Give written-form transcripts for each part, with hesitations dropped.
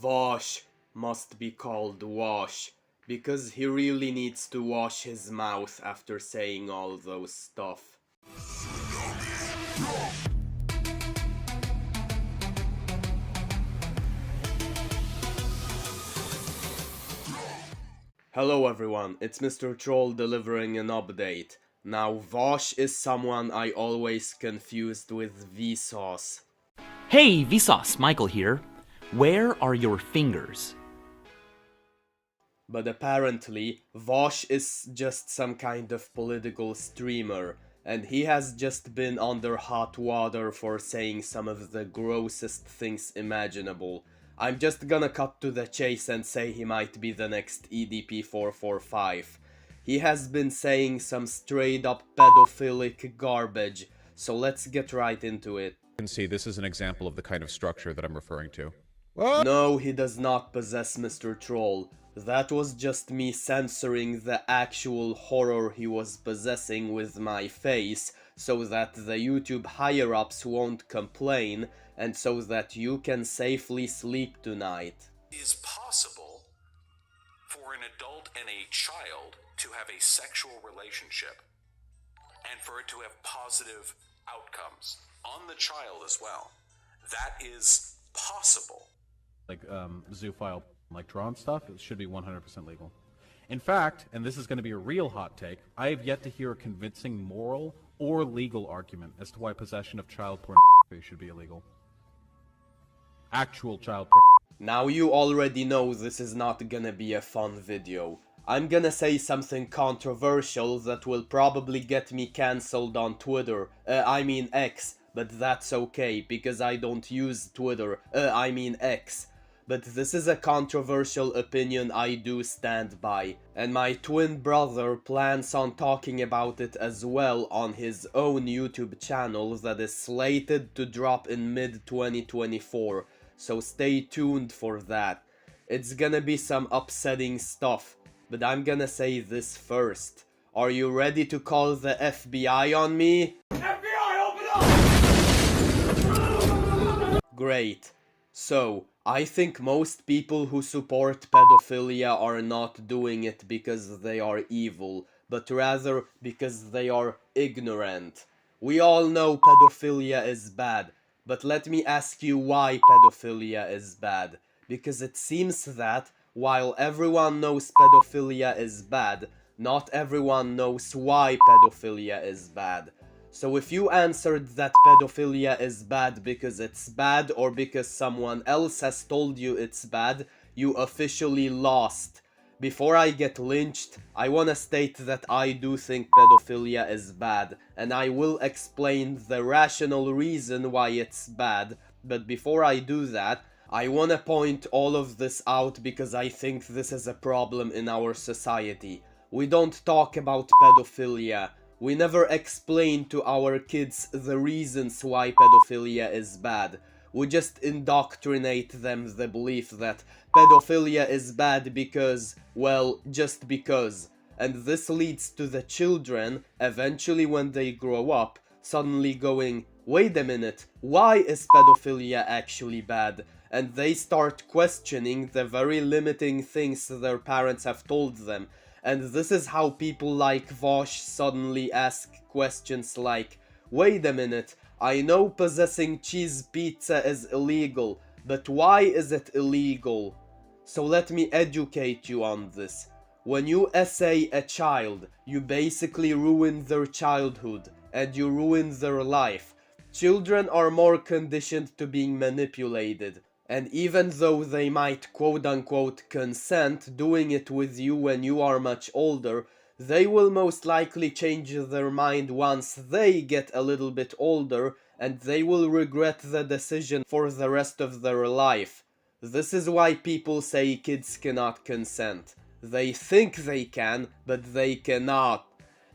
Vaush must be called Wash, because he really needs to wash his mouth after saying all those stuff. Hello everyone, it's Mr. Troll delivering an update. Now Vaush is someone I always confused with Vsauce. Hey, Vsauce, Michael here. Where are your fingers? But apparently, Vaush is just some kind of political streamer, and he has just been under hot water for saying some of the grossest things imaginable. I'm just gonna cut to the chase and say he might be the next EDP445. He has been saying some straight up pedophilic garbage, so let's get right into it. You can see this is an example of the kind of structure that I'm referring to. No, he does not possess Mr. Troll. That was just me censoring the actual horror he was possessing with my face, so that the YouTube higher-ups won't complain, and so that you can safely sleep tonight. It is possible for an adult and a child to have a sexual relationship, and for it to have positive outcomes on the child as well. That is possible. Like zoophile, like Tron stuff, it should be 100% legal. In fact, and this is going to be a real hot take, I have yet to hear a convincing moral or legal argument as to why possession of child pornography should be illegal. Actual child pornography. Now you already know this is not gonna be a fun video. I'm gonna say something controversial that will probably get me cancelled on Twitter, I mean X, but that's okay, because I don't use Twitter, I mean X. But this is a controversial opinion I do stand by, and my twin brother plans on talking about it as well on his own YouTube channel that is slated to drop in mid-2024, so stay tuned for that. It's gonna be some upsetting stuff, but I'm gonna say this first. Are you ready to call the FBI on me? FBI, open up! Great. So, I think most people who support pedophilia are not doing it because they are evil, but rather because they are ignorant. We all know pedophilia is bad, but let me ask you why pedophilia is bad. Because it seems that, while everyone knows pedophilia is bad, not everyone knows why pedophilia is bad. So if you answered that pedophilia is bad because it's bad or because someone else has told you it's bad, you officially lost. Before I get lynched, I wanna state that I do think pedophilia is bad, and I will explain the rational reason why it's bad, but before I do that, I wanna point all of this out because I think this is a problem in our society. We don't talk about pedophilia. We never explain to our kids the reasons why pedophilia is bad. We just indoctrinate them the belief that pedophilia is bad because, well, just because. And this leads to the children, eventually when they grow up, suddenly going, wait a minute, why is pedophilia actually bad? And they start questioning the very limiting things their parents have told them. And this is how people like Vaush suddenly ask questions like, wait a minute, I know possessing cheese pizza is illegal, but why is it illegal? So let me educate you on this. When you essay a child, you basically ruin their childhood, and you ruin their life. Children are more conditioned to being manipulated. And even though they might quote-unquote consent doing it with you when you are much older, they will most likely change their mind once they get a little bit older, and they will regret the decision for the rest of their life. This is why people say kids cannot consent. They think they can, but they cannot.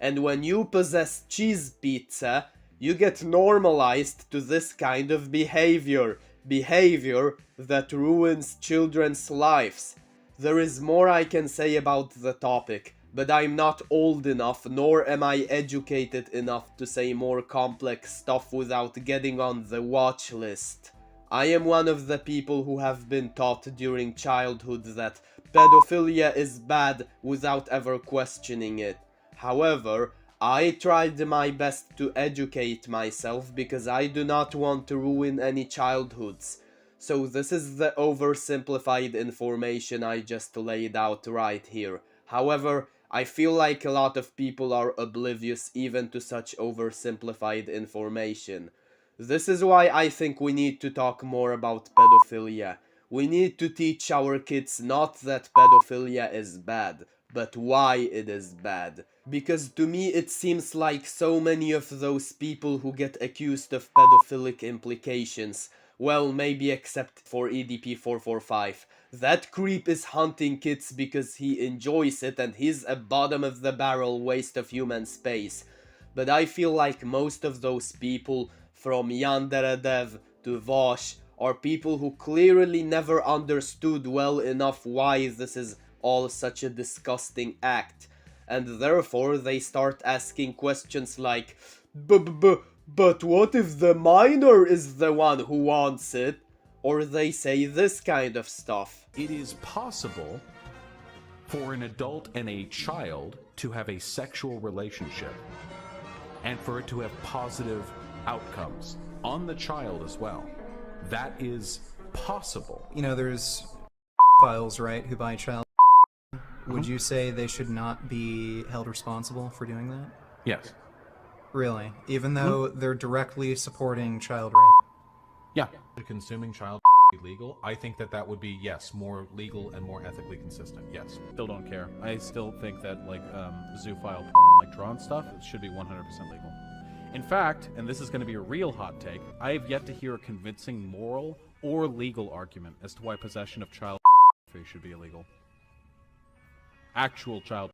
And when you possess cheese pizza, you get normalized to this kind of behavior. Behavior that ruins children's lives. There is more I can say about the topic, but I'm not old enough nor am I educated enough to say more complex stuff without getting on the watch list. I am one of the people who have been taught during childhood that pedophilia is bad without ever questioning it. However, I tried my best to educate myself because I do not want to ruin any childhoods. So this is the oversimplified information I just laid out right here. However, I feel like a lot of people are oblivious even to such oversimplified information. This is why I think we need to talk more about pedophilia. We need to teach our kids not that pedophilia is bad, but why it is bad. Because to me it seems like so many of those people who get accused of pedophilic implications, well, maybe except for EDP445, that creep is hunting kids because he enjoys it and he's a bottom of the barrel waste of human space. But I feel like most of those people, from YandereDev to Vaush, are people who clearly never understood well enough why this is all such a disgusting act, and therefore they start asking questions like, but what if the minor is the one who wants it? Or they say this kind of stuff. It is possible for an adult and a child to have a sexual relationship and for it to have positive outcomes on the child as well. That is possible. You know, there's files, right, who buy child. Would you say they should not be held responsible for doing that? Yes. Really? Even though they're directly supporting child rape? Yeah. Consuming child illegal, I think that that would be, yes, more legal and more ethically consistent. Yes. Still don't care. I still think that, like, zoophile porn, like drawn stuff, it should be 100% legal. In fact, and this is going to be a real hot take, I have yet to hear a convincing moral or legal argument as to why possession of child should be illegal. Actual child.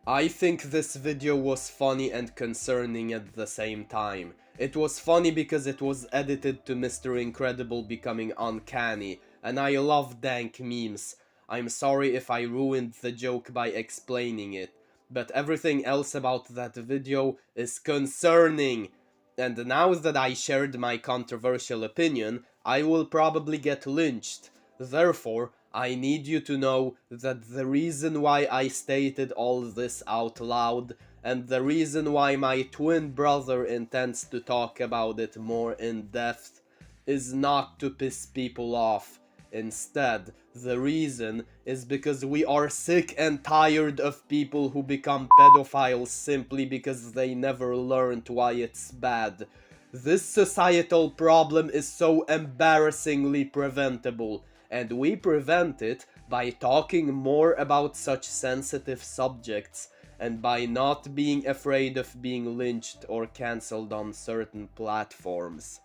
I think this video was funny and concerning at the same time. It was funny because it was edited to Mr. Incredible becoming uncanny, and I love dank memes. I'm sorry if I ruined the joke by explaining it, but everything else about that video is concerning. And now that I shared my controversial opinion, I will probably get lynched. Therefore, I need you to know that the reason why I stated all this out loud, and the reason why my twin brother intends to talk about it more in depth, is not to piss people off. Instead, the reason is because we are sick and tired of people who become pedophiles simply because they never learned why it's bad. This societal problem is so embarrassingly preventable, and we prevent it by talking more about such sensitive subjects and by not being afraid of being lynched or cancelled on certain platforms.